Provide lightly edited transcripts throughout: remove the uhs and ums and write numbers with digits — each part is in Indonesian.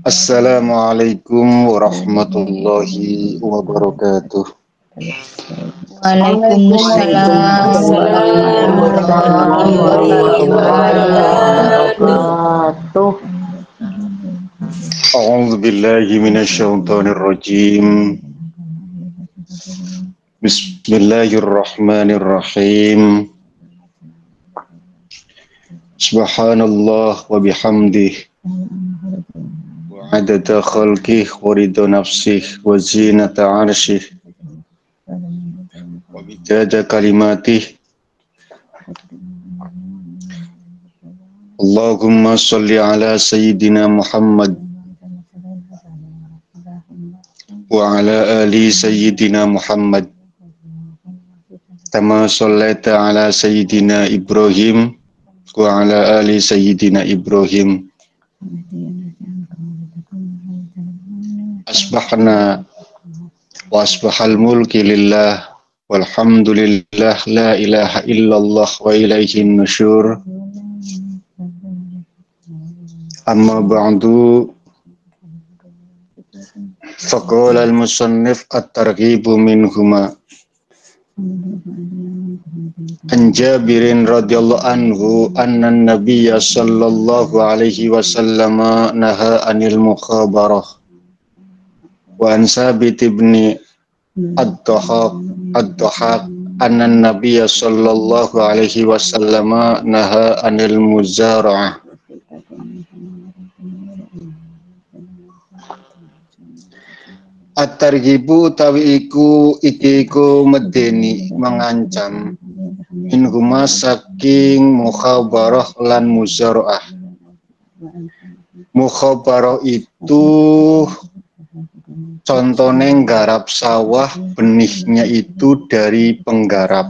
Assalamualaikum warahmatullahi wabarakatuh. Waalaikumsalam warahmatullahi wabarakatuh. A'udzu billahi minasyaitonir rajim. Bismillahirrahmanirrahim. Subhanallah wa bihamdih. Wa adada khalqih wa ridha nafsih wa zinata 'arsyih. Wa midada kalimatih. Allahumma sholli ala sayyidina Muhammad wa ala ali sayyidina Muhammad kama shallaita ala sayyidina Ibrahim wa ala ali sayyidina Ibrahim. Asbahna wa asbahal mulki lillah walhamdulillah la ilaha illallah wa ilaihin nusyur. Amma ba'du, faqala al-musannif at-targhibu minhuma an Jabirin radhiyallahu anhu anna an-nabiyya sallallahu alaihi wasallam naha anil mukhabarah wa an Sabit ibn ad-Dhahhak anna an-nabiyya sallallahu alaihi wasallam naha anil muzara'ah. At-targhibu utawi iku medeni mengancam minhuma saking mukhabarah lan muzaraah. Mukhabarah itu contohnya nggarap sawah, benihnya itu dari penggarap.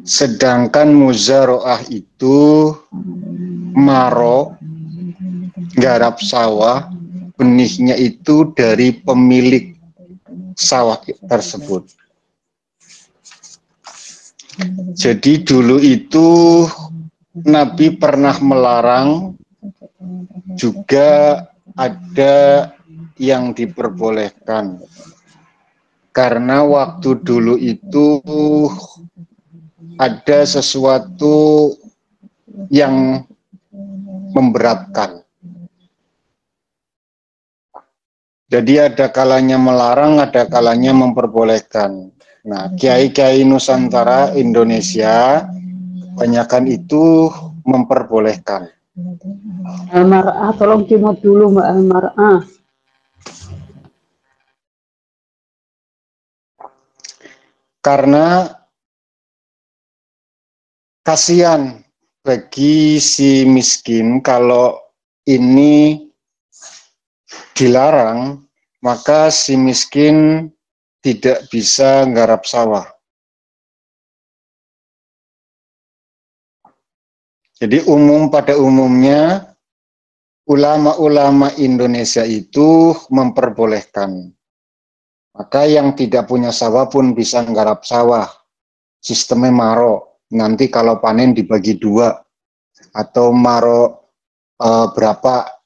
Sedangkan muzaraah itu maro garap sawah, benihnya itu dari pemilik sawah tersebut. Jadi dulu itu Nabi pernah melarang, juga ada yang diperbolehkan. Karena waktu dulu itu ada sesuatu yang memberatkan. Jadi ada kalanya melarang, ada kalanya memperbolehkan. Nah, kiai-kiai Nusantara Indonesia kebanyakan itu memperbolehkan. Al-Mar'ah, tolong cimot dulu Mbak Al-Mar'ah. Karena kasihan bagi si miskin kalau ini dilarang, maka si miskin tidak bisa nggarap sawah. Jadi pada umumnya ulama-ulama Indonesia itu memperbolehkan. Maka yang tidak punya sawah pun bisa nggarap sawah. Sistemnya maro. Nanti kalau panen dibagi dua. Atau maro berapa?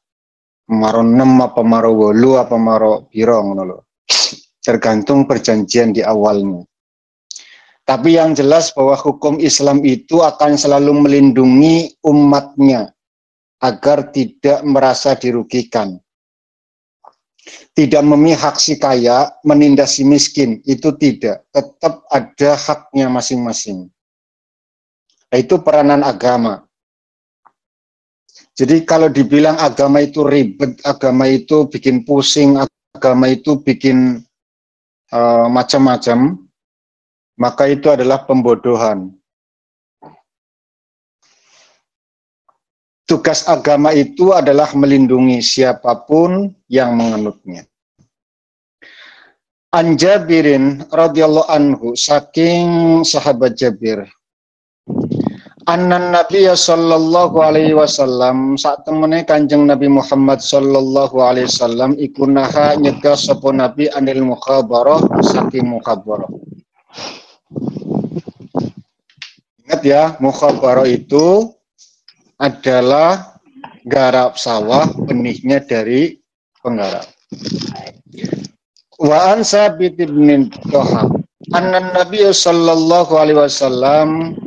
Maro 6 apa maro 8 apa maro piro ngono lho. Tergantung perjanjian di awalnya. Tapi yang jelas bahwa hukum Islam itu akan selalu melindungi umatnya agar tidak merasa dirugikan. Tidak memihak si kaya, menindas si miskin, itu tidak. Tetap ada haknya masing-masing. Itu peranan agama. Jadi kalau dibilang agama itu ribet, agama itu bikin pusing, agama itu bikin macam-macam, maka itu adalah pembodohan. Tugas agama itu adalah melindungi siapapun yang menganutnya. An Jabirin radhiyallahu anhu, saking sahabat Jabir, annan Nabiya sallallahu alaihi wasallam, saat temene Kanjeng Nabi Muhammad sallallahu alaihi wasallam iku naha nyegah sapa Nabi anil mukhabarah, saking mukhabarah. Ingat ya, mukhabarah itu adalah garap sawah, benihnya dari penggarap. Wa an Sabit bin Doham anna Nabi sallallahu alaihi wasallam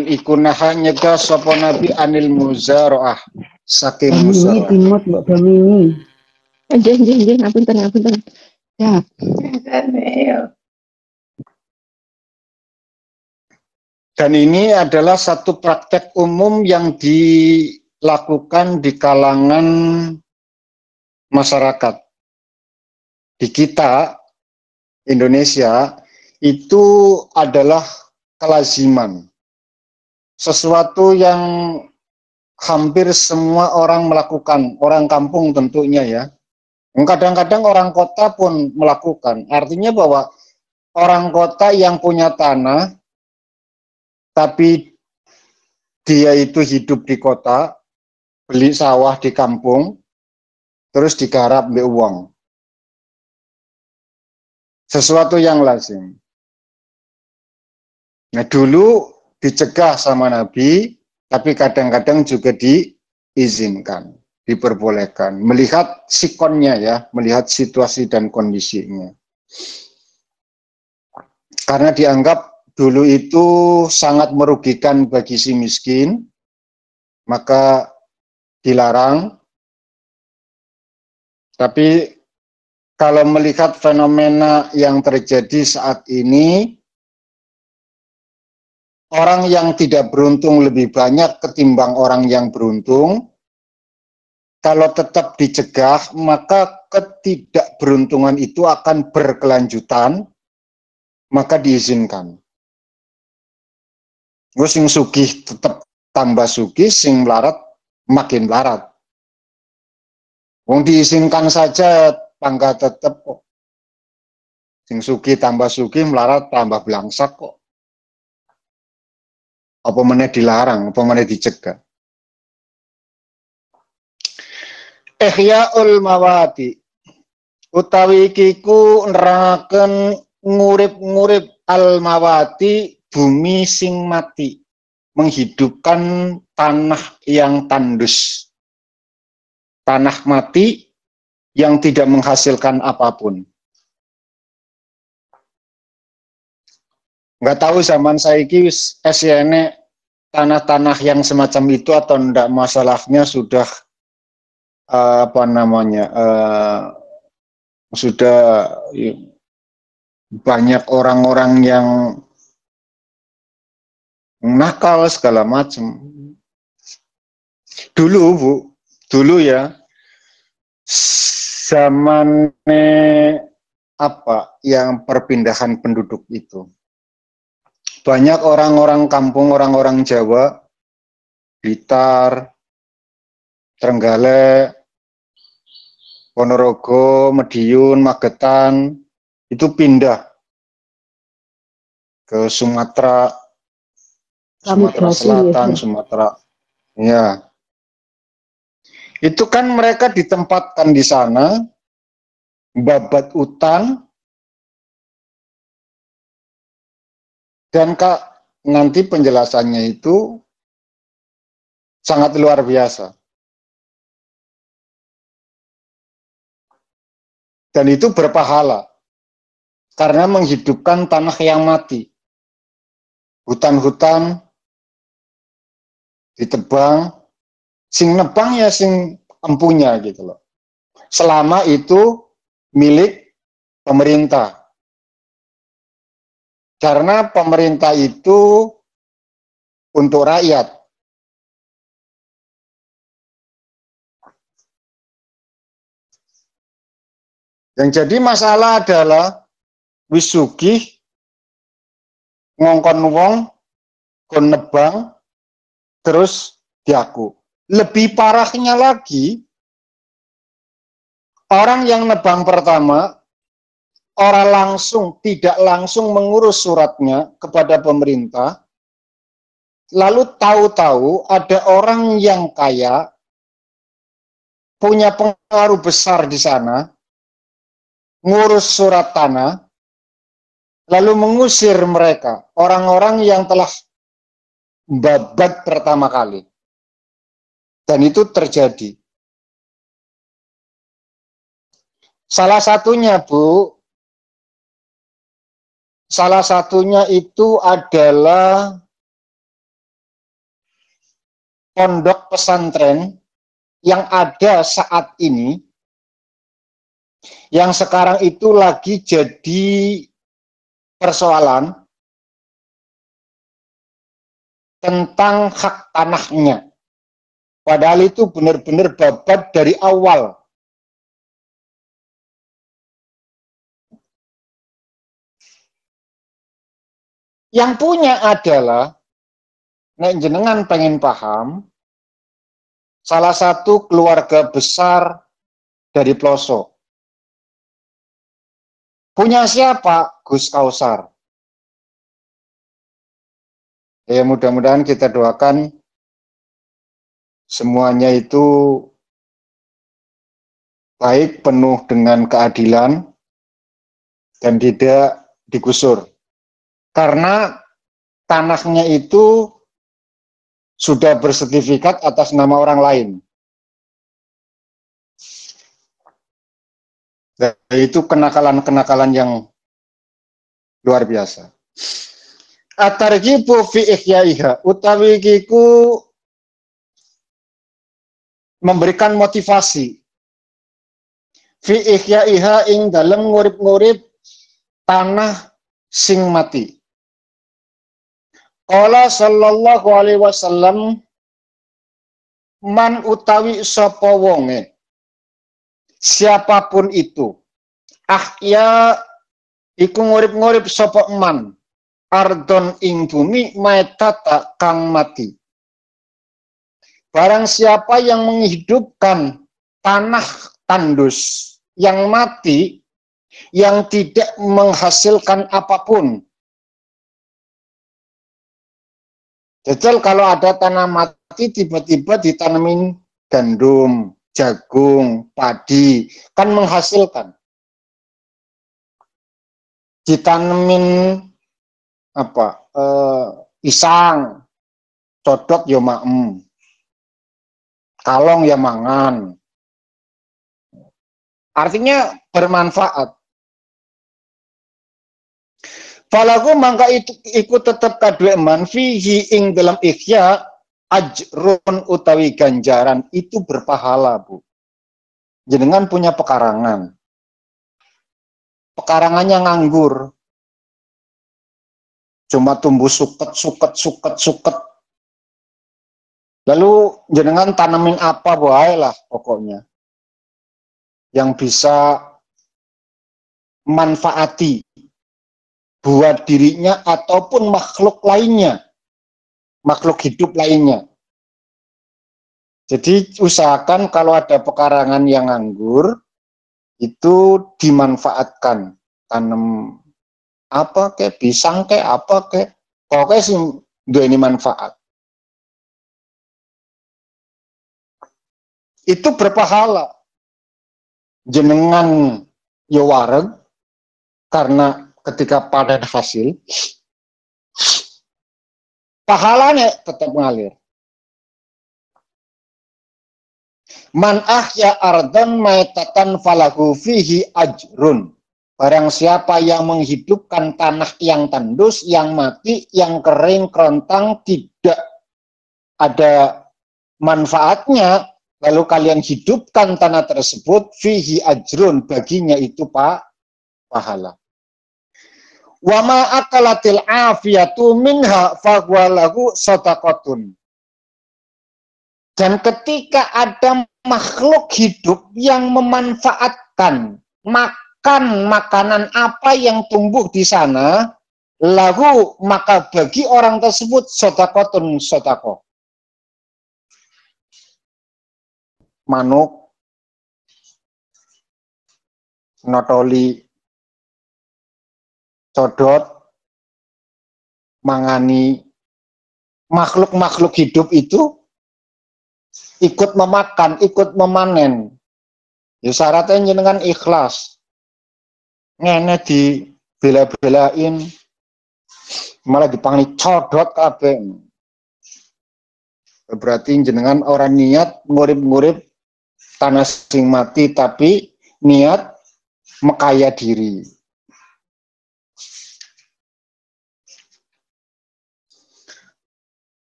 ikunaha nyegah sapa Nabi anil muzaraah saking Ini muzaraah. timut Mbak Domini. Nggih, ngapunten. Ya. Dan ini adalah satu praktek umum yang dilakukan di kalangan masyarakat. Di kita, Indonesia, itu adalah kelaziman. Sesuatu yang hampir semua orang melakukan, orang kampung tentunya ya. Kadang-kadang orang kota pun melakukan. Artinya bahwa orang kota yang punya tanah, tapi dia itu hidup di kota, beli sawah di kampung, terus digarap mbek uang. Sesuatu yang lazim. Nah dulu dicegah sama Nabi, tapi kadang-kadang juga diizinkan, diperbolehkan. Melihat sikonnya ya, melihat situasi dan kondisinya. Karena dianggap dulu itu sangat merugikan bagi si miskin, maka dilarang. Tapi kalau melihat fenomena yang terjadi saat ini, orang yang tidak beruntung lebih banyak ketimbang orang yang beruntung. Kalau tetap dicegah, maka ketidakberuntungan itu akan berkelanjutan, maka diizinkan. Sing sugih tetap tambah sugih, sing melarat makin melarat. Wong diizinkan saja, pangga tetap kok. Sing sugih tambah sugih, melarat tambah belangsak kok. Apa meneh dilarang, apa meneh dicegah. Ihyaul mawati utawi ikiku neraken ngurip-ngurip al mawati bumi sing mati, menghidupkan tanah yang tandus, tanah mati yang tidak menghasilkan apapun. Nggak tahu zaman saiki SYN tanah-tanah yang semacam itu atau enggak, masalahnya sudah sudah banyak orang-orang yang nakal segala macam. Dulu ya, zamannya yang perpindahan penduduk itu. Banyak orang-orang kampung, orang-orang Jawa, Blitar, Trenggalek, Ponorogo, Madiun, Magetan, itu pindah ke Sumatera Selatan, ya. Sumatera, ya. Itu kan mereka ditempatkan di sana, babat utang, dan nanti penjelasannya itu sangat luar biasa. Dan itu berpahala, karena menghidupkan tanah yang mati. Hutan-hutan ditebang, sing nebang ya sing empunya gitu loh. Selama itu milik pemerintah. Karena pemerintah itu untuk rakyat. Yang jadi masalah adalah wis sugih ngongkon wong kon nebang terus diaku. Lebih parahnya lagi, orang yang nebang pertama tidak langsung mengurus suratnya kepada pemerintah, lalu tahu-tahu ada orang yang kaya punya pengaruh besar di sana, ngurus surat tanah, lalu mengusir mereka, orang-orang yang telah babat pertama kali. Dan itu terjadi. Salah satunya, Bu, salah satunya itu adalah pondok pesantren yang ada saat ini, yang sekarang itu lagi jadi persoalan tentang hak tanahnya. Padahal itu benar-benar babat dari awal. Yang punya adalah, nek jenengan pengen paham, salah satu keluarga besar dari pelosok. Punya siapa? Gus Kausar. Ya mudah-mudahan kita doakan semuanya itu baik, penuh dengan keadilan, dan tidak digusur. Karena tanahnya itu sudah bersertifikat atas nama orang lain. Dan itu kenakalan-kenakalan yang luar biasa. At-targhibu fi ihyaiha, utawi kiku memberikan motivasi fi ihyaiha ing dalem ngurip-ngurip tanah sing mati. Qala sallallahu alaihi wasallam, man utawi sapa wonge, siapapun itu, ahya iku ngurip-ngurip sapa man, ardon ing bumi maitata kang mati. Barang siapa yang menghidupkan tanah tandus yang mati, yang tidak menghasilkan apapun. Jajal kalau ada tanah mati tiba-tiba ditanemin gandum, jagung, padi, kan menghasilkan. Ditanemin apa? Pisang, codot ya maem, kalong ya mangan. Artinya bermanfaat. Falaku mangka itu ikut tetap kadue manfihi ing dalam ikhya ajrun utawi ganjaran, itu berpahala, Bu. Jenengan punya pekarangan. Pekarangannya nganggur. Cuma tumbuh suket. Lalu jenengan tanamin apa wae lah pokoknya yang bisa manfaati buat dirinya ataupun makhluk lainnya, makhluk hidup lainnya. Jadi usahakan kalau ada pekarangan yang nganggur, itu dimanfaatkan. Tanam apa kayak pisang kayak apa kayak, pokoknya sih ini manfaat. Itu berpahala. Jenengan ya wareg, karena ketika panen hasil, pahalanya tetap mengalir. Man ahya ardan maitatan falahu fihi ajrun. Barang siapa yang menghidupkan tanah yang tandus, yang mati, yang kering, kerontang, tidak ada manfaatnya, lalu kalian hidupkan tanah tersebut, fihi ajrun, baginya itu pahala. Wa ma akalatil afiyatu minha fagwalahu sadaqatun. Dan ketika ada makhluk hidup yang memanfaatkan makan makanan apa yang tumbuh di sana, lalu maka bagi orang tersebut sadaqatun, sedekah. Manuk, notoli, codot, mangani, makhluk-makhluk hidup itu ikut memakan, ikut memanen. Ya syaratnya jenengan ikhlas. Ngene di bela-belain, malah dipangani codot kabeh. Berarti jenengan orang niat ngurip-ngurip tanah sing mati tapi niat mekaya diri.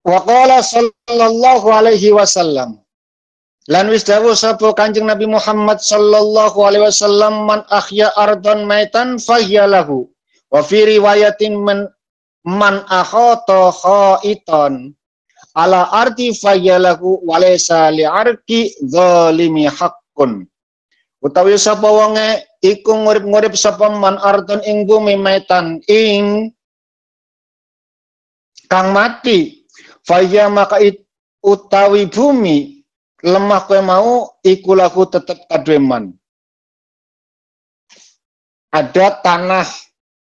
Wa qala sallallahu alaihi wasallam, lan wis dawuh sapa Kanjeng Nabi Muhammad sallallahu alaihi wasallam, man ahya ardon maitan fahiyalahu, wa fi riwayatin man akhata khaitan ala arti fahiyalahu walaysa li'arki zalimi haqqun. Utawi sapa wonge iku ngurip-ngurip sapa man ardon ing bumi maitan ing kang mati, faya maka utawi bumi lemah kowe mau iku laku tetep kadweman. Ada tanah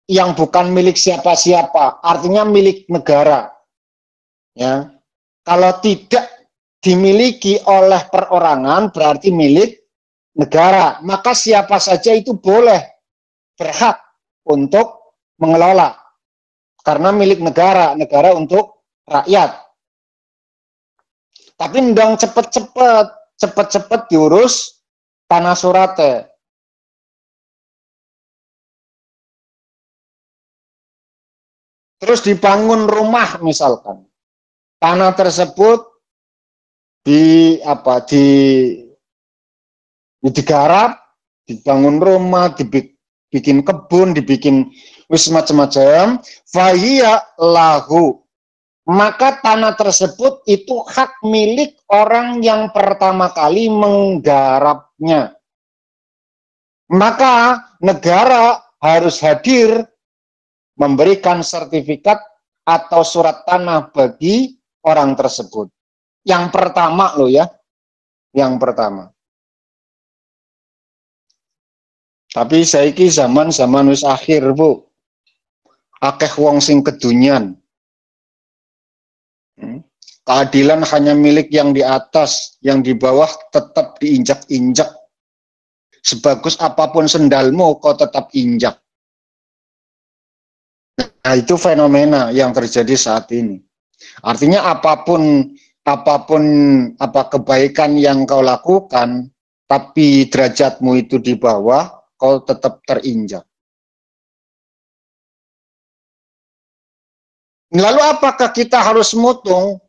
yang bukan milik siapa-siapa, artinya milik negara. Ya. Kalau tidak dimiliki oleh perorangan berarti milik negara, maka siapa saja itu boleh berhak untuk mengelola. Karena milik negara, negara untuk rakyat. Tapi ndang cepet-cepet diurus tanah surate. Terus dibangun rumah misalkan. Tanah tersebut digarap, dibangun rumah, dibikin kebun, dibikin wis macam-macam, fahiya lahu. Maka tanah tersebut itu hak milik orang yang pertama kali menggarapnya. Maka negara harus hadir memberikan sertifikat atau surat tanah bagi orang tersebut. Yang pertama loh ya, yang pertama. Tapi saiki zaman wis akhir, Bu. Akeh wong sing kedunyan. Keadilan hanya milik yang di atas, yang di bawah tetap diinjak-injak. Sebagus apapun sendalmu, kau tetap injak. Nah, itu fenomena yang terjadi saat ini. Artinya apapun kebaikan yang kau lakukan, tapi derajatmu itu di bawah, kau tetap terinjak. Lalu apakah kita harus mutung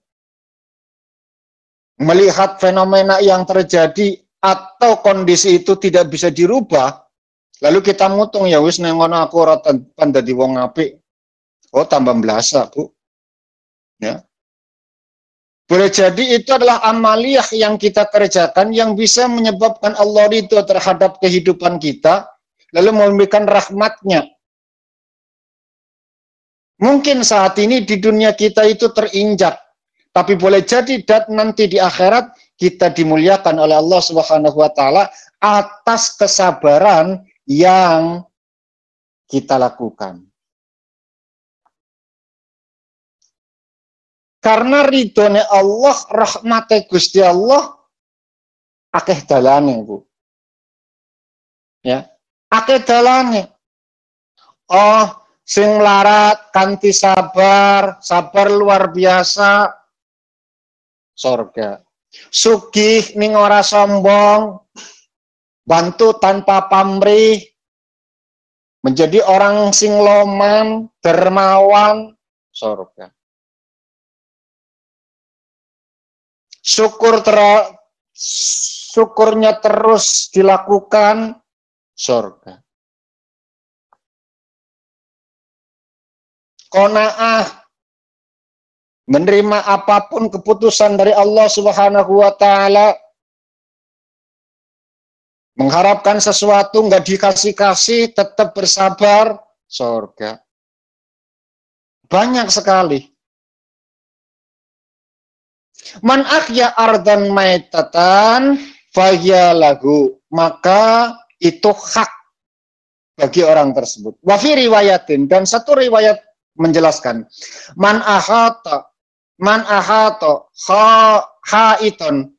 melihat fenomena yang terjadi atau kondisi itu tidak bisa dirubah? Lalu kita mutung, ya wis nengono aku ora dadi wong apik. Oh, tambah belasa, Bu. Ya. Boleh jadi itu adalah amaliyah yang kita kerjakan yang bisa menyebabkan Allah ridho terhadap kehidupan kita, lalu memberikan rahmatnya. Mungkin saat ini di dunia kita itu terinjak, tapi boleh jadi nanti di akhirat kita dimuliakan oleh Allah Subhanahu wa taala atas kesabaran yang kita lakukan. Karena ridhonya Allah, rahmatnya Gusti Allah, akeh dalane, Bu. Ya, akeh dalane. Oh, sing larat kanthi sabar luar biasa, surga. Sugih ning ora sombong, bantu tanpa pamrih, menjadi orang sing loman, dermawan, surga. Syukurnya terus dilakukan, surga. Qanaah, menerima apapun keputusan dari Allah Subhanahu wa taala, mengharapkan sesuatu nggak dikasih-kasih, tetap bersabar, surga. Banyak sekali. Man ahya ardan maitatan fahiya lahu, maka itu hak bagi orang tersebut. Wa fi riwayatin, dan satu riwayat menjelaskan, man ahata khaiton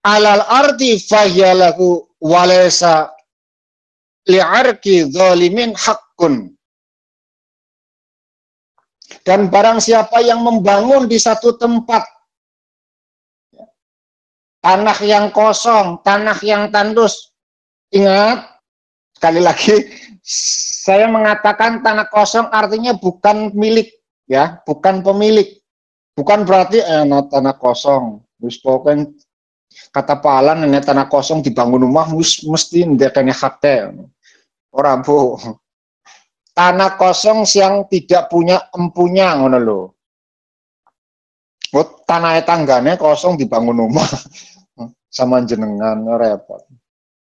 alal ardi fahiya lahu walaysa li'arki zalimin haqqun. Dan barang siapa yang membangun di satu tempat tanah yang kosong, tanah yang tandus. Ingat, sekali lagi, saya mengatakan tanah kosong artinya bukan milik, ya, bukan pemilik. Bukan berarti tanah kosong. Wis pokoknya kata Pak Alan, tanah kosong dibangun rumah mesti ndekane hakte. Ora, Bu. Tanah kosong yang tidak punya empunya, ngono lho. Tanah tanggane kosong dibangun rumah sama jenengan, repot.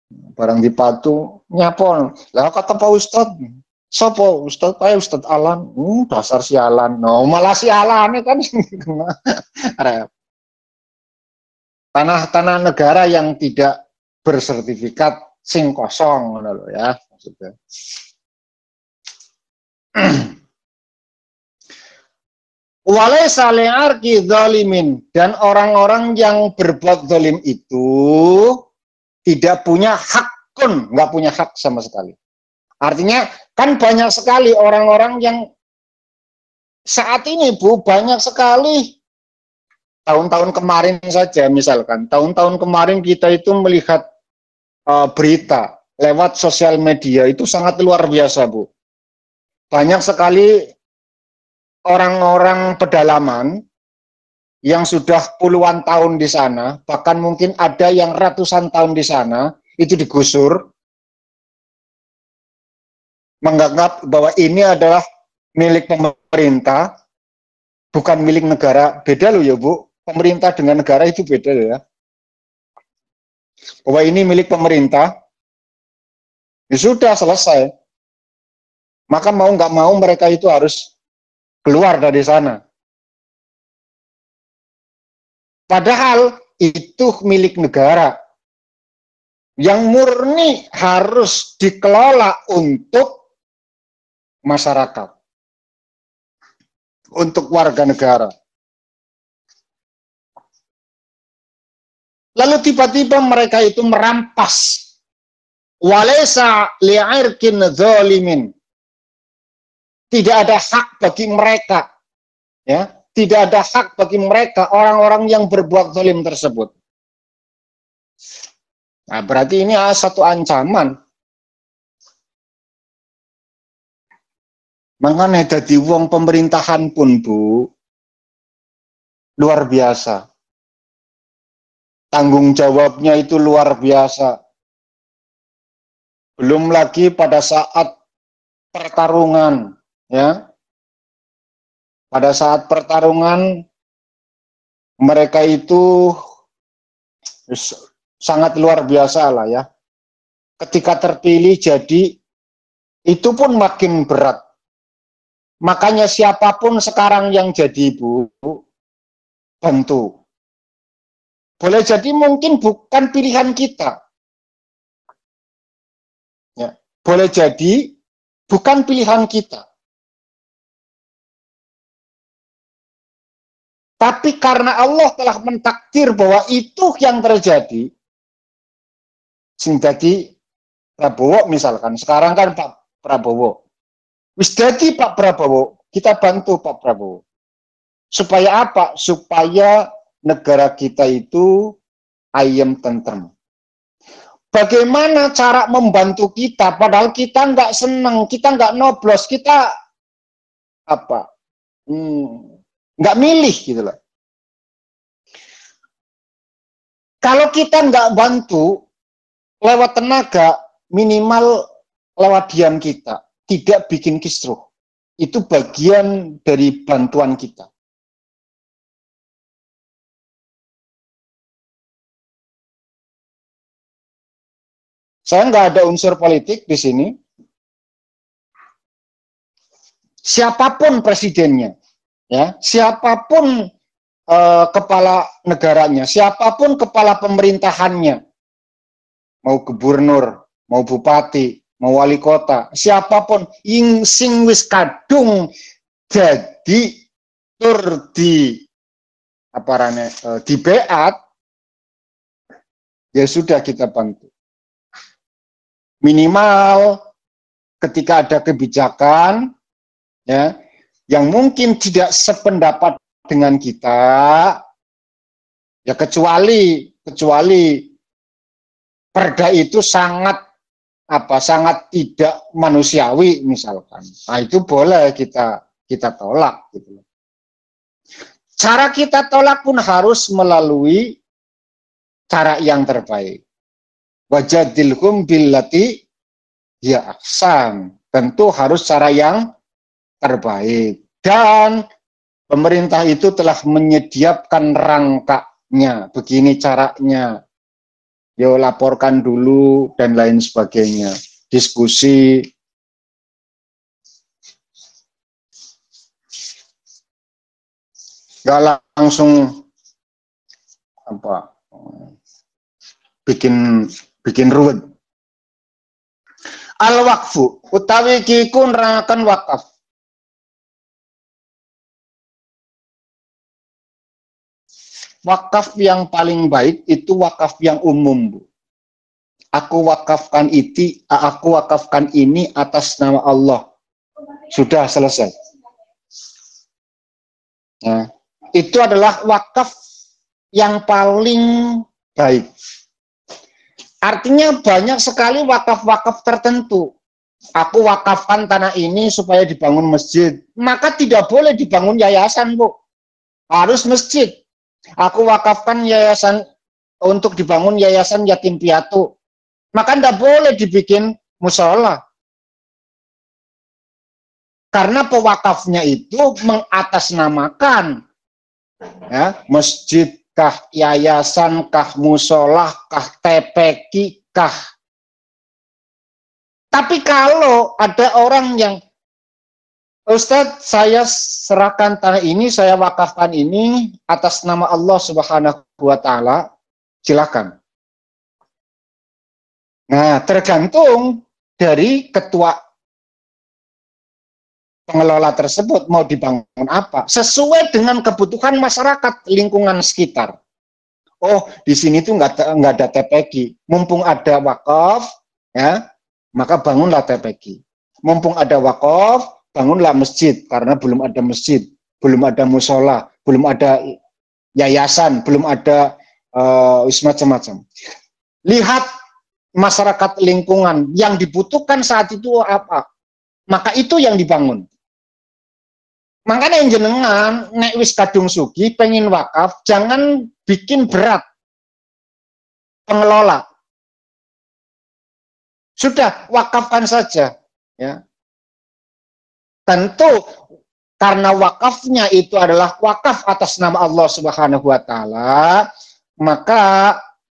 Barang dipatu nyapon. Lah kata Pak Ustad, sopo Ustad? Pak Ustad Alan. Dasar sialan. No, malah sialan kan. Repot. Tanah-tanah negara yang tidak bersertifikat sing kosong, ngono lho ya maksudnya. Walaysa li'arki zalimin, dan orang-orang yang berbuat zalim itu tidak punya hakun, nggak punya hak sama sekali. Artinya kan banyak sekali orang-orang yang saat ini, Bu, banyak sekali. Tahun-tahun kemarin saja misalkan, tahun-tahun kemarin kita itu melihat berita lewat sosial media itu sangat luar biasa, Bu. Banyak sekali orang-orang pedalaman yang sudah puluhan tahun di sana, bahkan mungkin ada yang ratusan tahun di sana, itu digusur, menganggap bahwa ini adalah milik pemerintah, bukan milik negara. Beda loh ya, Bu. Pemerintah dengan negara itu beda loh ya. Bahwa ini milik pemerintah, ya sudah selesai. Maka mau nggak mau mereka itu harus keluar dari sana. Padahal itu milik negara yang murni harus dikelola untuk masyarakat, untuk warga negara. Lalu tiba-tiba mereka itu merampas. Walaysa li'irkin zalimin. Tidak ada hak bagi mereka, ya, tidak ada hak bagi mereka orang-orang yang berbuat zalim tersebut. Nah, berarti ini satu ancaman. Makanya dadi wong pemerintahan pun, Bu, luar biasa. Tanggung jawabnya itu luar biasa. Belum lagi pada saat pertarungan, ya. Pada saat pertarungan mereka itu sangat luar biasa lah ya. Ketika terpilih jadi itu pun makin berat. Makanya siapapun sekarang yang jadi, Bu, bantu. Boleh jadi mungkin bukan pilihan kita. Ya, boleh jadi bukan pilihan kita. Tapi karena Allah telah mentakdir bahwa itu yang terjadi, sing dadi Prabowo misalkan, sekarang kan Pak Prabowo. Wis dadi Pak Prabowo, kita bantu Pak Prabowo. Supaya apa? Supaya negara kita itu ayem tentrem. Bagaimana cara membantu kita? Padahal kita nggak seneng, kita nggak noblos, kita apa? Nggak milih gitu loh. Kalau kita nggak bantu lewat tenaga, minimal lewat diam kita, tidak bikin kisruh. Itu bagian dari bantuan kita. Saya nggak ada unsur politik di sini. Siapapun presidennya, ya, siapapun kepala negaranya, siapapun kepala pemerintahannya, mau gubernur, mau bupati, mau wali kota, siapapun sing wis kadung jadi tur di apa rane di beat, ya sudah kita bantu. Minimal ketika ada kebijakan, ya, yang mungkin tidak sependapat dengan kita, ya kecuali kecuali perda itu sangat tidak manusiawi misalkan. Nah, itu boleh kita tolak gitu. Cara kita tolak pun harus melalui cara yang terbaik. Wajadilhum billati ya ahsan. Tentu harus cara yang terbaik. Dan pemerintah itu telah menyediakan rangkanya. Begini caranya. Yo laporkan dulu dan lain sebagainya. Diskusi. Gak langsung bikin ruwet. Al-waqfu utawi kiku nerangkan wakaf. Wakaf yang paling baik itu wakaf yang umum, Bu. Aku wakafkan ini atas nama Allah. Sudah selesai. Nah, itu adalah wakaf yang paling baik. Artinya banyak sekali wakaf-wakaf tertentu. Aku wakafkan tanah ini supaya dibangun masjid. Maka tidak boleh dibangun yayasan, Bu. Harus masjid. Aku wakafkan yayasan untuk dibangun yayasan yatim piatu. Maka tidak boleh dibikin musola. Karena pewakafnya itu mengatasnamakan ya, masjid kah, yayasan kah, musolah kah, TPQ kah. Tapi kalau ada orang yang, Ustadz, saya serahkan tanah ini, saya wakafkan ini atas nama Allah Subhanahu wa Ta'ala, silakan. Nah, tergantung dari ketua pengelola tersebut mau dibangun apa, sesuai dengan kebutuhan masyarakat lingkungan sekitar. Oh, di sini tuh nggak ada TPQ, mumpung ada wakaf, ya, maka bangunlah TPQ. Mumpung ada wakaf, bangunlah masjid, karena belum ada masjid, belum ada musola, belum ada yayasan, belum ada macam-macam. Lihat masyarakat lingkungan yang dibutuhkan saat itu apa, maka itu yang dibangun. Makanya yang jenengan nek wis kadung sugi pengen wakaf, jangan bikin berat pengelola. Sudah wakafkan saja, ya. Tentu karena wakafnya itu adalah wakaf atas nama Allah Subhanahu wa Ta'ala, maka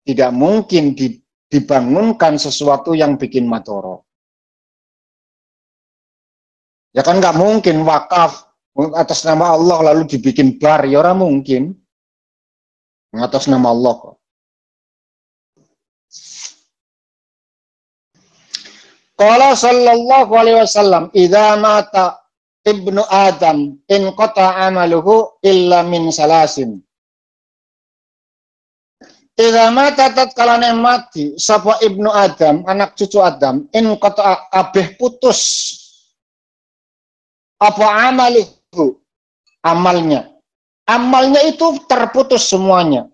tidak mungkin dibangunkan sesuatu yang bikin madoro. Ya kan nggak mungkin wakaf atas nama Allah lalu dibikin bar, ya orang mungkin. Atas nama Allah kok. Qala sallallahu alaihi wasallam, idza mata ibnu Adam in qata amaluhu illa min salasin. Idza mata tatkala mati sapa ibnu Adam, anak cucu Adam, in qata kabeh putus apa amaluhu, amalnya. Amalnya itu terputus semuanya.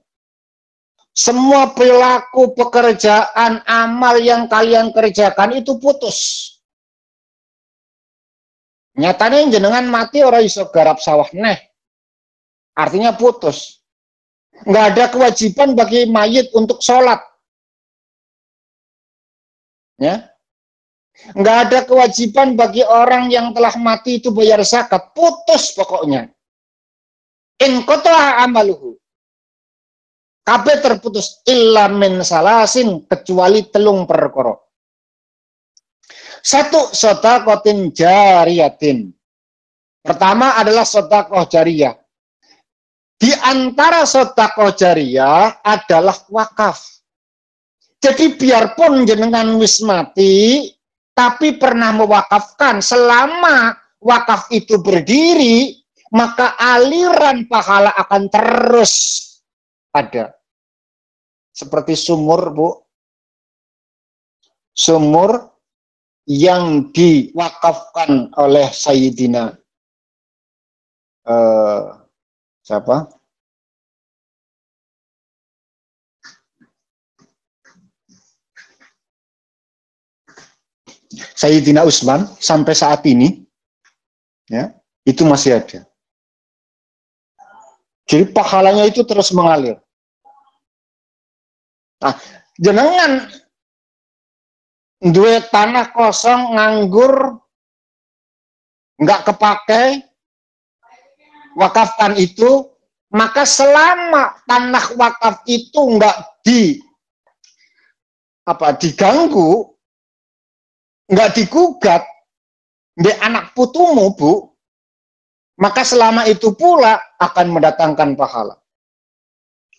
Semua perilaku, pekerjaan, amal yang kalian kerjakan itu putus. Nyatanya jenengan mati orang iso garap sawah neh. Artinya putus. Nggak ada kewajiban bagi mayit untuk sholat. Ya. Nggak ada kewajiban bagi orang yang telah mati itu bayar zakat. Putus pokoknya. In qata'a amaluhu. Kabeh terputus illa min salasin, kecuali telung perkara. Satu, sedaqatin jariyatin. Pertama adalah sedekah jariyah. Di antara sedekah jariyah adalah wakaf. Jadi biarpun jenengan wis mati, tapi pernah mewakafkan, selama wakaf itu berdiri, maka aliran pahala akan terus ada. Seperti sumur, Bu. Sumur yang diwakafkan oleh Sayyidina siapa? Sayyidina Utsman sampai saat ini, ya, itu masih ada. Jadi pahalanya itu terus mengalir. Nah, jenengan duwe tanah kosong nganggur nggak kepakai, wakafkan itu, maka selama tanah wakaf itu nggak diganggu, nggak digugat di anak putumu, Bu, maka selama itu pula akan mendatangkan pahala.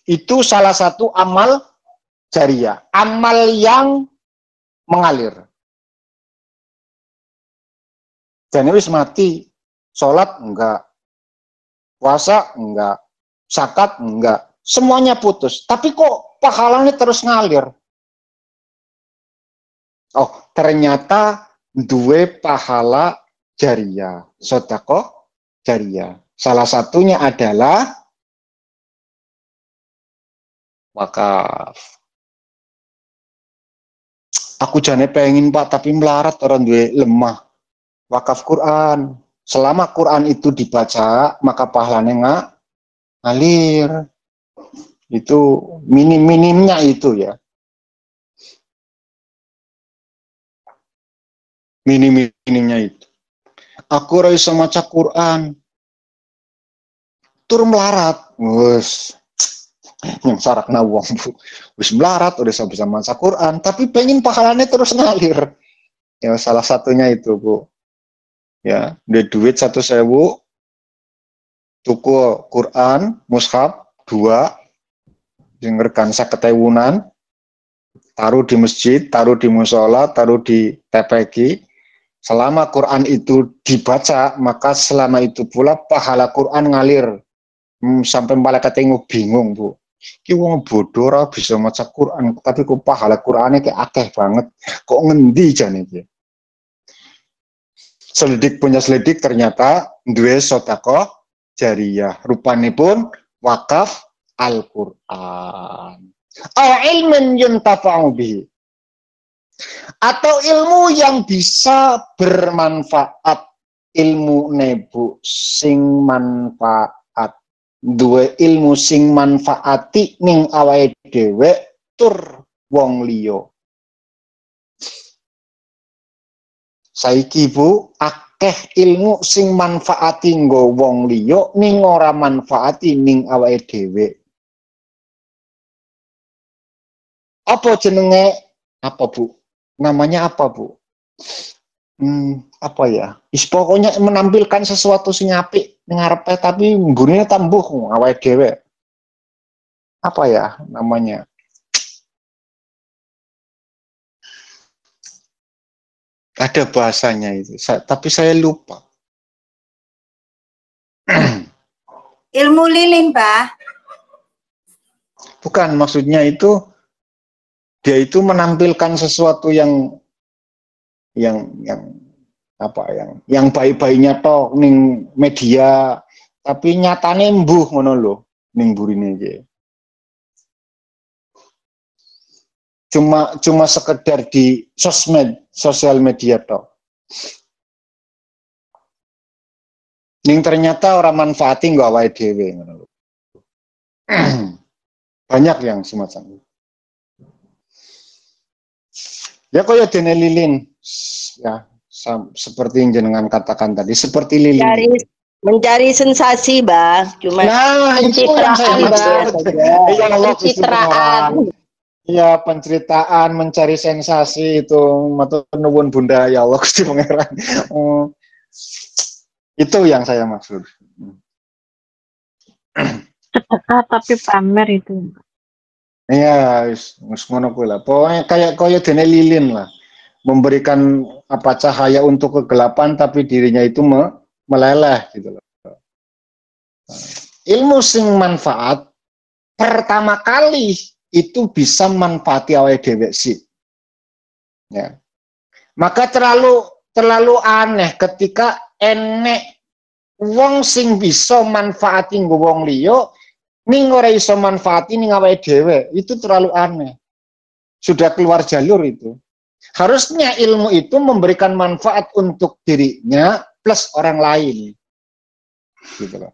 Itu salah satu amal jariah, amal yang mengalir. Dan wis mati, sholat enggak, puasa enggak, zakat enggak, semuanya putus. Tapi kok pahalanya terus ngalir? Oh, ternyata duwe pahala jariah, sedekah jariah. Salah satunya adalah wakaf. Aku jane pengen Pak, tapi melarat orang duwe lemah. Wakaf Quran. Selama Quran itu dibaca, maka pahalanya ngalir. Itu minimnya itu ya. Minimnya itu. Aku ora iso maca Quran. Tur melarat. Wes. Yang sarakna wong, Bu. Wis melarat udah bisa maca Quran, tapi pengen pahalanya terus ngalir. Ya salah satunya itu, Bu. Ya, duit 1.000, tuku Quran, mushaf 2, yang rekan 50.000-an, taruh di masjid, taruh di musola, taruh di TPG. Selama Quran itu dibaca, maka selama itu pula pahala Quran ngalir. Sampai malaikat tengok bingung, Bu. Ki wong bodoh ora bisa maca Quran, tapi kok pahala Qurane kayak akeh banget. Kok ngendi jane iki? Selidik punya selidik ternyata duwe sedekah jariah. Rupanipun wakaf Al-Qur'an. Au ilmin yuntafa'u bihi. Atau ilmu yang bisa bermanfaat, ilmu nebu sing manfaat, duwe ilmu sing manfaati ning awake dhewe tur wong liya. Saiki Bu, akeh ilmu sing manfaati nggo wong liya ning ora manfaati ning awake dhewe. Apa jenenge? Apa Bu? Namanya apa Bu? Apa ya? Pokoknya menampilkan sesuatu sing apik ning ngarepe tapi mburine tambuh awake dhewe. Apa ya namanya? Ada bahasanya itu, tapi saya lupa. Ilmu lilin, Pak. Bukan, maksudnya itu dia itu menampilkan sesuatu yang baik-baiknya toh ning media, tapi nyatane mbuh ngono lho ning burine iki. Cuma sekedar di sosial media toh. Ning ternyata orang manfaati nggo awake dhewe ngono lho. Banyak yang semacam itu. Ya kaya dene lilin. Ya, seperti yang jenengan katakan tadi, seperti lilin. Mencari sensasi, Bang. Cuma pencitraan, Bang. Pencitraan. Iya, penceritaan, mencari sensasi itu. Matur nuwun Bunda, ya Allah Gusti Pangeran. Itu yang saya maksud. Sedekah tapi pamer itu. Iya, wis ngono kuwi lah. Pokoknya kayak koyo dene lilin lah. Memberikan cahaya untuk kegelapan tapi dirinya itu meleleh gitu loh. Ilmu sing manfaat pertama kali itu bisa manfaati awake dhewe sih. Ya. Maka terlalu aneh ketika enek wong sing bisa manfaati nggo wong liya ning ora iso manfaati ning awake dhewe. Itu terlalu aneh. Sudah keluar jalur itu. Harusnya ilmu itu memberikan manfaat untuk dirinya plus orang lain. Gitu loh.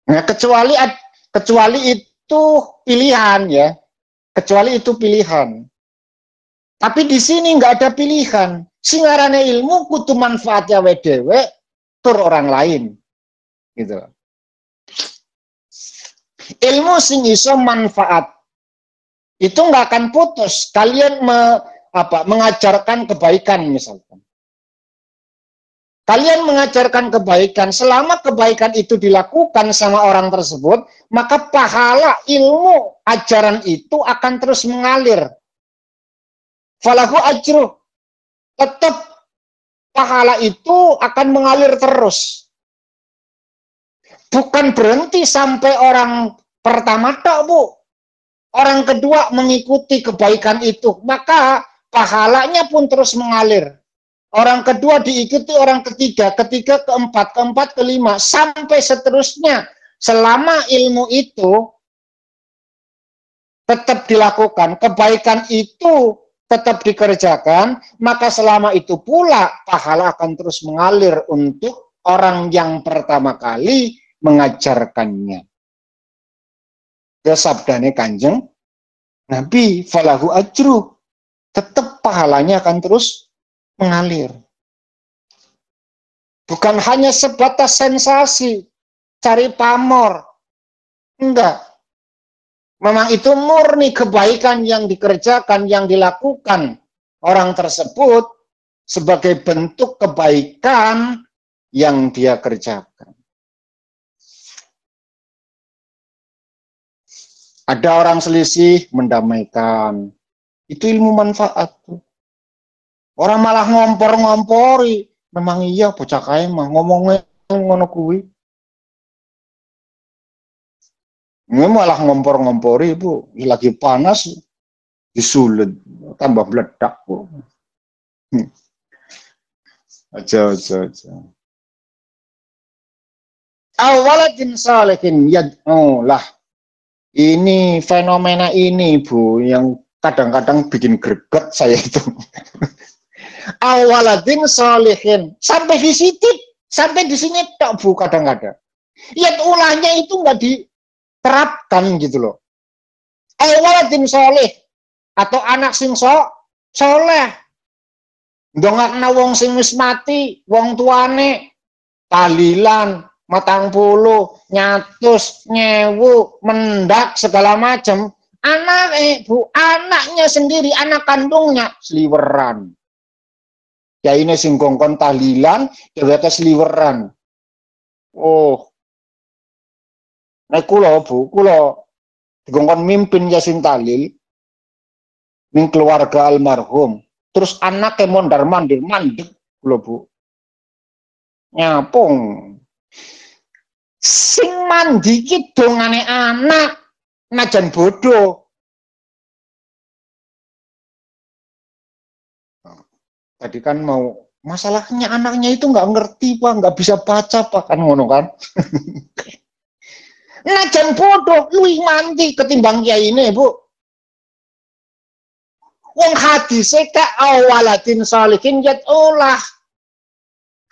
Nah, kecuali itu pilihan ya. Kecuali itu pilihan. Tapi di sini nggak ada pilihan. Singarane ilmu kudu manfaatnya wedewe tur orang lain. Gitu. Ilmu sing iso manfaat itu nggak akan putus. Kalian mengajarkan kebaikan misalkan. Kalian mengajarkan kebaikan, selama kebaikan itu dilakukan sama orang tersebut, maka pahala ilmu ajaran itu akan terus mengalir. Falahu ajru, tetap pahala itu akan mengalir terus. Bukan berhenti sampai orang pertama tok, Bu. Orang kedua mengikuti kebaikan itu, maka pahalanya pun terus mengalir. Orang kedua diikuti orang ketiga, ketiga keempat, keempat kelima, sampai seterusnya. Selama ilmu itu tetap dilakukan, kebaikan itu tetap dikerjakan, maka selama itu pula pahala akan terus mengalir untuk orang yang pertama kali mengajarkannya. Itu sabdane Kanjeng Nabi, falahu ajru, tetap pahalanya akan terus mengalir. Bukan hanya sebatas sensasi, cari pamor. Enggak. Memang itu murni kebaikan yang dikerjakan, yang dilakukan orang tersebut sebagai bentuk kebaikan yang dia kerjakan. Ada orang selisih, mendamaikan. Itu ilmu manfaat. Orang malah ngompor-ngompori. Memang iya bocah kae mah ngomongnya ngono kuwi. Ini malah ngompor-ngompori, Bu. Lagi panas disulut, tambah meledak, Bu. Aja. Awalatin salihin lah. Ini fenomena ini, Bu, yang kadang-kadang bikin greget saya itu. Awaladin salihin, sampai di sini tak, Bu, kadang-kadang. Ya ulahnya itu nggak diterapkan gitu loh. Awaladin salih, atau anak sing soleh, ndongakna wong sing wis mati, wong tuane, tahlilan, 40, nyatus, nyewu, mendak, segala macam. Bu, anaknya sendiri, anak kandungnya, seliweran. Ya ini sing kongkon tahlilan, dheweke sliweran. Oh. Nek kula, Bu, kula dikongkon mimpin yasin tahlil ning keluarga almarhum. Terus anaknya mondar-mandir mandek kula, Bu. Nyapung. Sing mandi ki dongane anak, najan bodoh. Tadi kan mau masalahnya anaknya itu nggak ngerti, Pak, nggak bisa baca, Pak, kan ngono kan. Najan bodoh, luwih mandi ketimbang kiai ini, Bu. Wong hadise ka awalatin salihin yad'ulah.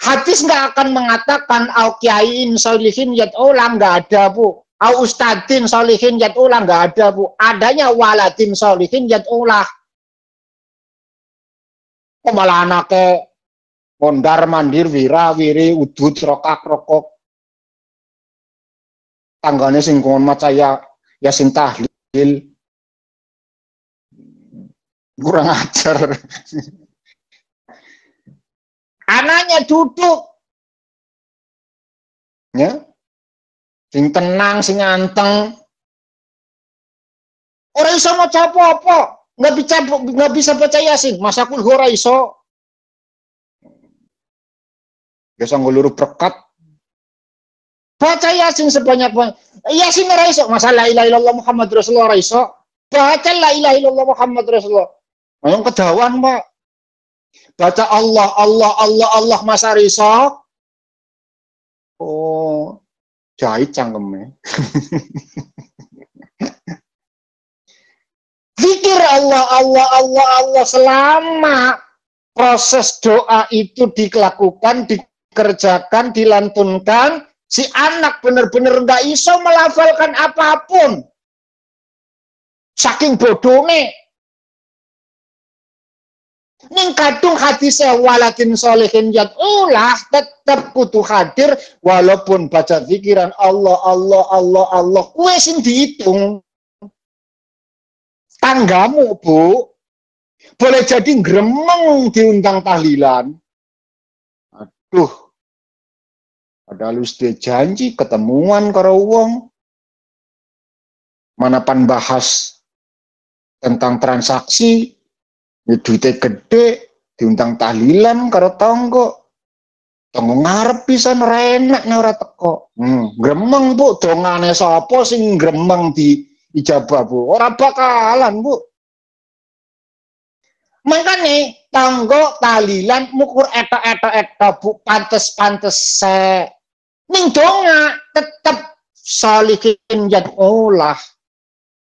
Hadis nggak akan mengatakan au kiaiin salihin yad'ulah, nggak ada, Bu. Au ustadin salihin yad'ulah, nggak ada, Bu. Adanya walatin salihin yad'ulah. Kok malah anaknya mondar mandir wira wiri udut rokak rokok, tanggane sing kon maca yasin tahlil, kurang ajar. Anaknya duduk ya, sing tenang, sing anteng, orang iso maca apa-apa. Nggak bisa baca yasin, masa kul ora iso. Biasa ngulur berkat. Baca yasin sebanyak-banyak. Yasin ora iso, masa la ilaha illallah Muhammad Rasulullah ora iso. Baca la ilaha illallah Muhammad Rasulullah. Yang kedawan, Pak. Baca Allah masa iso. Oh, jahit cangkeme. zikir Allah, Allah, Allah, Allah selama proses doa itu dilakukan, dikerjakan, dilantunkan, si anak benar-benar nggak iso melafalkan apapun. Saking bodohnya. Ning kadung hadisnya walakin solihin yad'ulah tetap kudu hadir walaupun baca pikiran Allah, Allah, Allah, Allah. Kue sing dihitung. Tanggamu, Bu. Boleh jadi gremeng diundang tahlilan. Aduh. Padahal dia janji ketemuan karo wong. Manapan bahas tentang transaksi. Duitnya gede, diundang tahlilan karo tonggo. Tonggo ngarep pisan renek ora teko. Gremeng, Bu, dongane sapa sing gremeng di ijabah, Bu? Ora bakalan, Bu. Makanya tonggo tahlilan mukur etok, Bu, pantes-pantes se. Ning donga tetep salihin yad'ulah.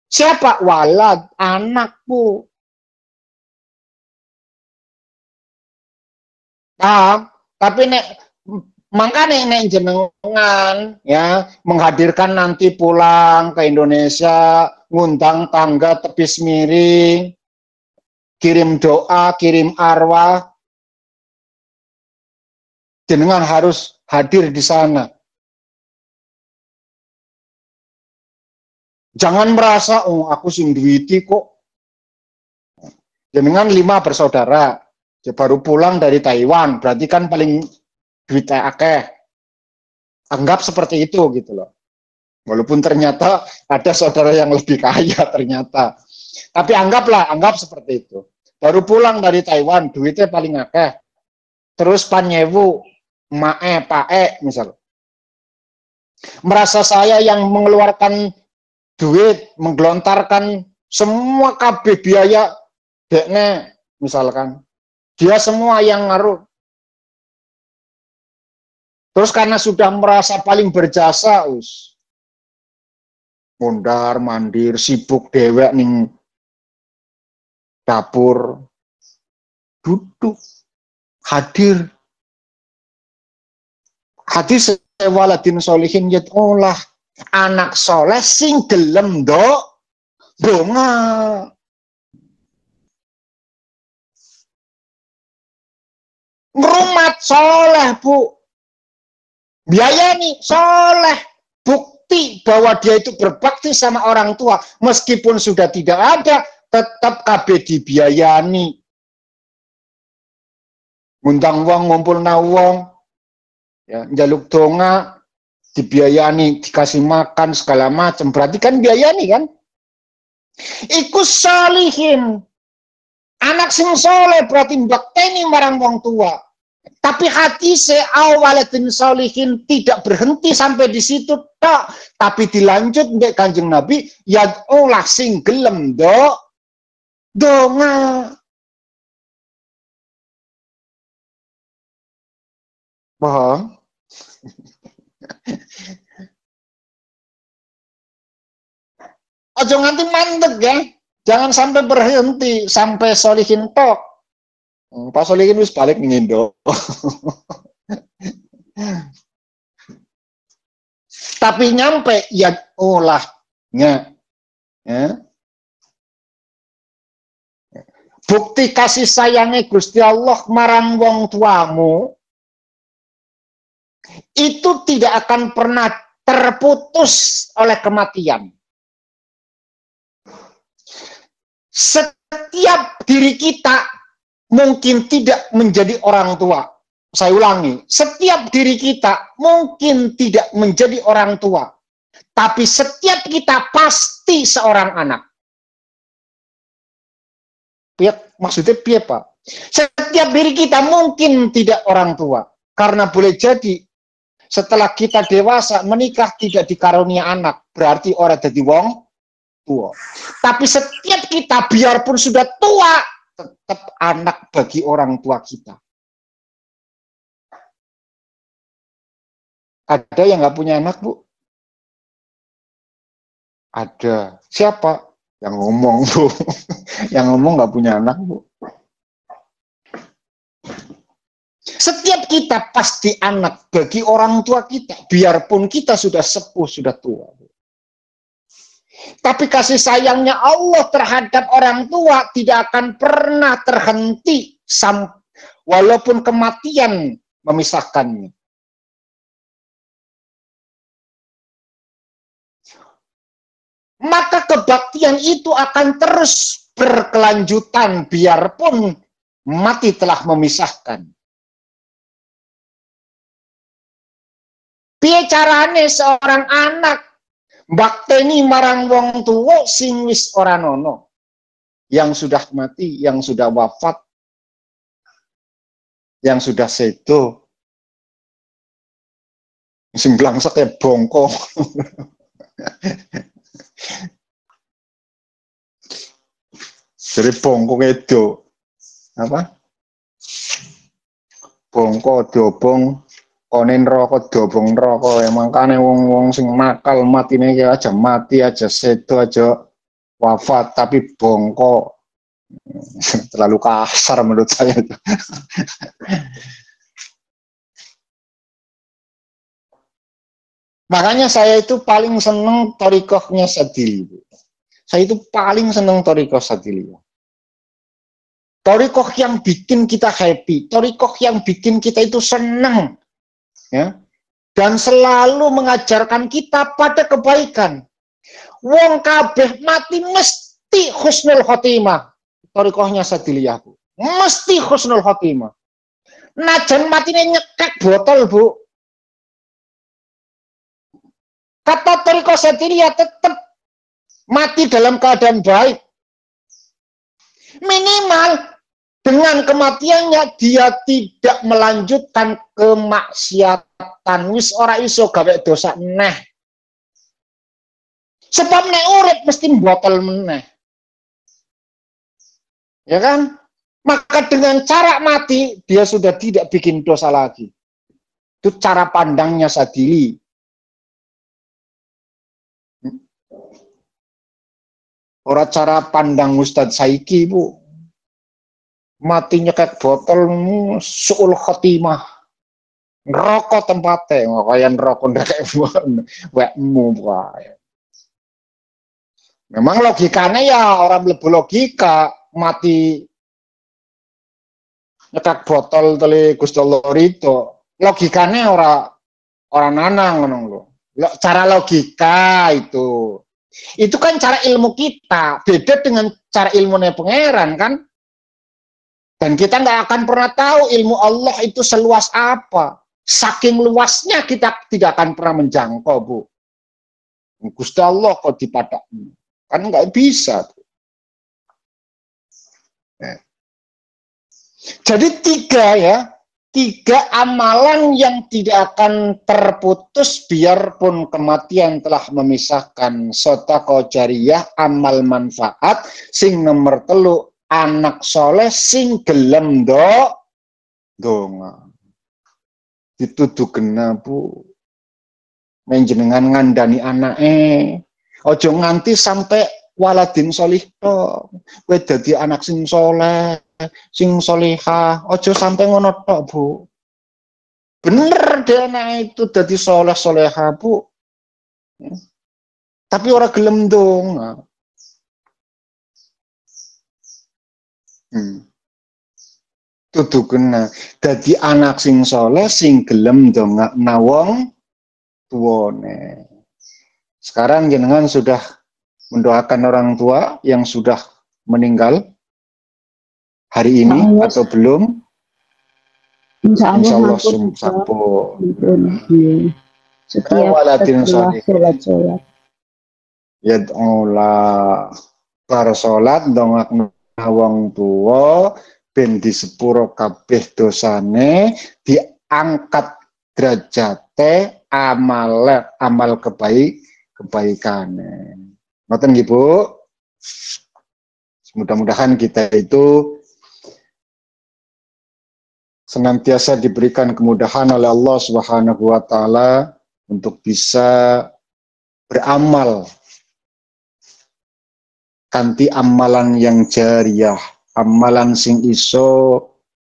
Siapa? Walad, anak, Bu. Tapi makanya nek jenengan ya menghadirkan nanti pulang ke Indonesia, ngundang tangga tepis miring, kirim doa, kirim arwah, jenengan harus hadir di sana. Jangan merasa, oh aku sing duwiti kok. Jenengan 5 bersaudara. Dia baru pulang dari Taiwan, berarti kan paling duitnya akeh. Anggap seperti itu gitu loh. Walaupun ternyata ada saudara yang lebih kaya ternyata. Tapi anggap seperti itu. Baru pulang dari Taiwan, duitnya paling akeh. Terus panyewu, mae, pae misal. Merasa saya yang mengeluarkan duit, menggelontarkan semua KB biaya dekne misalkan. Dia semua yang ngaruh. Terus karena sudah merasa paling berjasa, mondar mandir, sibuk dewek ning dapur, duduk, hadir. Hadis waladin solihin yad'ulah, anak soleh sing gelem donga. Ngrumat soleh, Bu. Biaya nih soleh. Bukti bahwa dia itu berbakti sama orang tua. Meskipun sudah tidak ada, tetap KB dibiayani. Ngundang wong, ngumpul na wong. Ya, njaluk donga, dibiayani, dikasih makan, segala macam. Berarti kan biayani kan? Iku salihin. Anak sing soleh berarti mbakteni marang wong tua. Tapi hati seawaladin solihin tidak berhenti sampai di situ tak, tapi dilanjut mbek Kanjeng Nabi yad'ulah sing gelem donga. Paham? Ojo nganti mandek ya. Jangan sampai berhenti sampai solihin tok. Pas solihin wis balik ning Indo. Tapi nyampe ya olahnya. Ya. Bukti kasih sayangnya Gusti Allah marang wong tuamu itu tidak akan pernah terputus oleh kematian. Setiap diri kita mungkin tidak menjadi orang tua. Saya ulangi, setiap diri kita mungkin tidak menjadi orang tua. Tapi setiap kita pasti seorang anak. Maksudnya piye, Pak? Setiap diri kita mungkin tidak orang tua. Karena boleh jadi setelah kita dewasa menikah tidak dikarunia anak. Berarti orang jadi wong tua. Tapi setiap kita biarpun sudah tua tetap anak bagi orang tua kita. Ada yang nggak punya anak, Bu? Ada. Siapa? Yang ngomong, Bu. Yang ngomong nggak punya anak, Bu. Setiap kita pasti anak bagi orang tua kita, biarpun kita sudah sepuh, sudah tua. Tapi kasih sayangnya Allah terhadap orang tua tidak akan pernah terhenti walaupun kematian memisahkannya. Maka kebaktian itu akan terus berkelanjutan biarpun mati telah memisahkan. Piye carane seorang anak bakteni marang wong tuwa sing wis ora nono, yang sudah mati, yang sudah wafat, yang sudah sedo, sing blangsek bongko. Jadi bongko itu apa? Bongko dobong konen rokok dobong rokok. Emang kane wong-wong sing nakal matine aja mati aja sedo aja wafat tapi bongko. Terlalu kasar menurut saya. Makanya saya itu paling seneng thariqahnya Sadili. Saya itu paling seneng thariqah Sadili. Thariqah yang bikin kita happy, thariqah yang bikin kita itu senang, ya, dan selalu mengajarkan kita pada kebaikan. Wong kabeh mati mesti husnul khotimah. Thariqahnya Sadiliyah, Bu. Mesti husnul khotimah. Najan matine nyekek botol, Bu. Kata thariqah Sadiliyah tetap mati dalam keadaan baik. Minimal dengan kematiannya dia tidak melanjutkan kemaksiatan. Wis ora iso gawe dosa neh. Sebab nek urip mesti botol meneh. Ya kan? Maka dengan cara mati dia sudah tidak bikin dosa lagi. Itu cara pandangnya Sadili. Ora cara pandang Ustadz Saiki, Bu. Mati nyekek botol suul khotimah. Ngerokok tempatnya, kaya ngerokok ndak wekmu wae. Memang logikanya ya orang mlebu logika, mati nyekek botol teli Gusti Allah rito. Logikanya ora nanang ngono lho. Cara logika itu. Itu kan cara ilmu kita, beda dengan cara ilmunya pangeran kan. Dan kita nggak akan pernah tahu ilmu Allah itu seluas apa. Saking luasnya kita tidak akan pernah menjangkau, Bu. Gusti Allah kok dipadaknya. Kan nggak bisa. Jadi tiga amalan yang tidak akan terputus biarpun kematian telah memisahkan. Sedekah jariyah, amal manfaat, sing nomor 3 anak soleh sing gelem donga. Dituduh kena, Bu. Menjenengan ngandani anake. Ojo nganti sampai waladin solih tok. Kowe dadi anak sing soleh, sing solihah. Ojo sampai ngono tok, Bu. Bener deh anak itu dadi soleh solehah, Bu. Tapi orang gelem donga. Tutu kena dadi anak sing soleh sing gelem donga nawong tuane. Sekarang jenengan sudah mendoakan orang tua yang sudah meninggal hari ini atau belum? Insya Allah sampun. Setiap sholat. Ya Allah, bar sholat dongak wong tua ben disepuro kabeh dosane, diangkat derajate amal kebaikane. Ngoten nggih, Bu. Mudah-mudahan kita itu senantiasa diberikan kemudahan oleh Allah Subhanahu wa taala untuk bisa beramal. kanthi amalan yang jariyah, amalan sing iso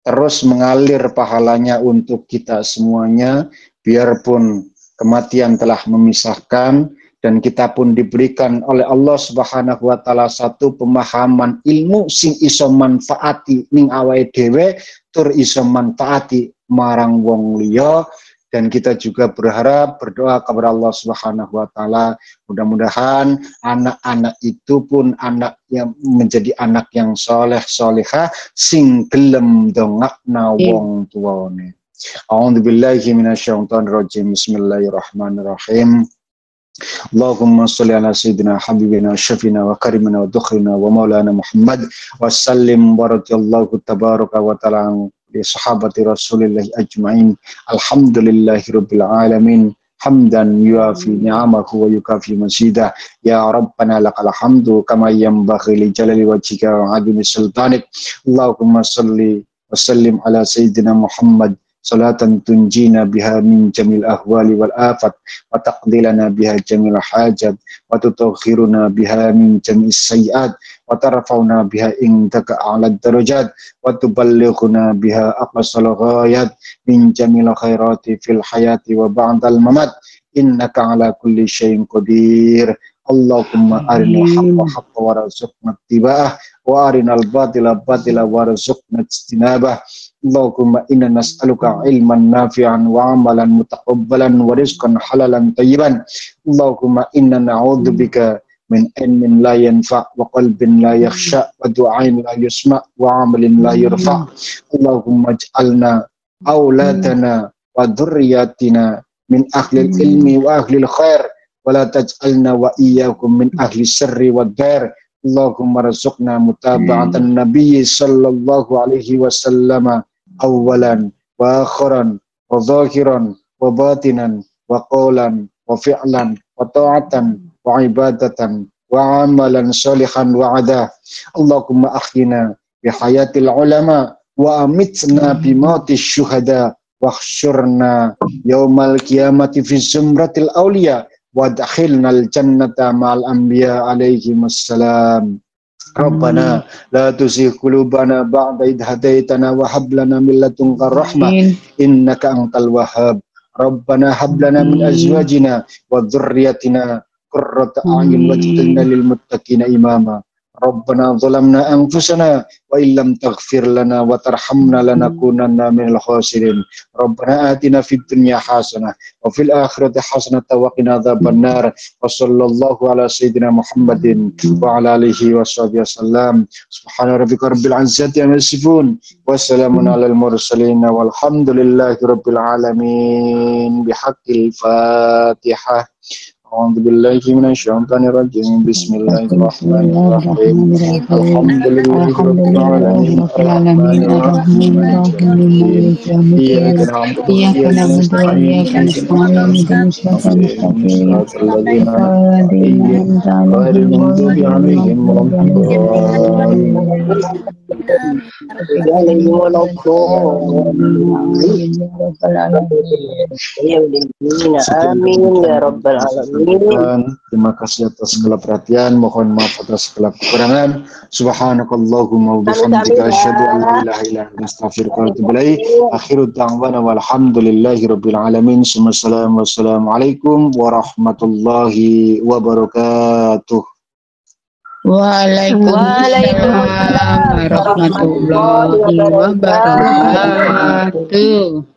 terus mengalir pahalanya untuk kita semuanya, biarpun kematian telah memisahkan dan kita pun diberikan oleh Allah Subhanahu wa taala satu pemahaman ilmu sing iso manfaati ning awake dhewe tur iso manfaati marang wong liya. Dan kita juga berdoa kepada Allah Subhanahu wa taala, mudah-mudahan anak-anak itu pun anak yang menjadi anak yang soleh solehah sing gelem dongakna wong tuane. A'udzubillahi minasyaitonirrajim. Bismillahirrahmanirrahim. Allahumma sholli ala sayyidina habibina syafina wa karimina wa dukhrina wa maulana Muhammad wa sallim barakallahu tabaraka wa ta'ala li sahabati Rasulillah ajma'in. Alhamdulillahirabbil alamin. Hamdan yuafi ni'amahu wa yukafi masidah. Ya Rabbana lakal hamdu kama yanbaghi li jalali wajhika wa 'azimi sultanik. Allahumma sholli wa sallim ala sayyidina Muhammad salatan tunjina biha min jamil ahwali wal afat wa taqdilana biha jamil hajat wa tutahhiruna biha min jamil sayyiat wa tarfa'una biha indaka a'la darajat wa tuballighuna biha aqsal ghayat min jamil khairati fil hayati wa ba'dal mamat innaka ala kulli syai'in qadir. Allahumma arinal haqqa haqqan warzuqna ittiba'ah wa arinal batila batila warzuqna ijtinabah. Allahumma inna nas'aluka ilman nafi'an wa amalan mutaqabbalan wa rizqan halalan tayyiban. Allahumma inna na'udzubika min ilmin la yanfa' wa qalbin la yakhsha wa du'ain la yusma' wa amalin la yurfa'. Allahumma ij'alna auladana wa dhurriyyatina min ahlil ilmi wa ahlil khair wa la taj'alna wa iyyakum min ahli syarri wad dar. Allahumma rzuqna mutaba'atan nabiyyi sallallahu alaihi wasallam awalan wa akhiran wa zahiran wa batinan wa qawlan wa fi'lan wa ta'atan wa ibadatan wa amalan salihan wa ada. Allahumma akhina bi hayatil ulama wa amitna bi mautis syuhada wa khsyurna yaumal qiyamati fi zumratil awliya wa dakhilnal jannata ma'al anbiya alaihimussalam. Rabbana la tuzigh qulubana ba'da idh hadaitana wa hab lana min ladunka rahmah innaka antal wahhab. Rabbana hab lana min azwajina wa dhurriyyatina qurrata a'yun waj'alna lil muttaqina imama. Rabbana zalamna anfusana wa illam taghfir lana wa tarhamna lanakunanna minal khasirin. Rabbana atina fid dunya hasanah wa fil akhirati hasanah wa qina adzabannar. Wa sallallahu ala sayyidina Muhammadin wa ala alihi wa sahbihi wasallam. Subhana rabbika rabbil izzati amma yasifun wa salamun alal mursalin walhamdulillahi rabbil alamin. Bihaqqil Fatihah. A'udzubillahi minasyaitonir rajim. Bismillahirrahmanirrahim. Alhamdulillahi rabbil alamin. Arrahmanir rahim. Iyyaka na'budu wa iyyaka nasta'in. Ihdinas siratal ladzina ghairil maghdubi 'alaihim waladdallin. Amin ya rabbal alamin. Terima kasih atas segala perhatian, mohon maaf atas segala kekurangan. Subhanakallahumma wa bihamdika asyhadu an la ilaha illa anta astaghfiruka wa atubu ilaik. Akhiru da'wana walhamdulillahi rabbil alamin. Wassalamualaikum warahmatullahi wabarakatuh. Waalaikumsalam warahmatullahi wabarakatuh.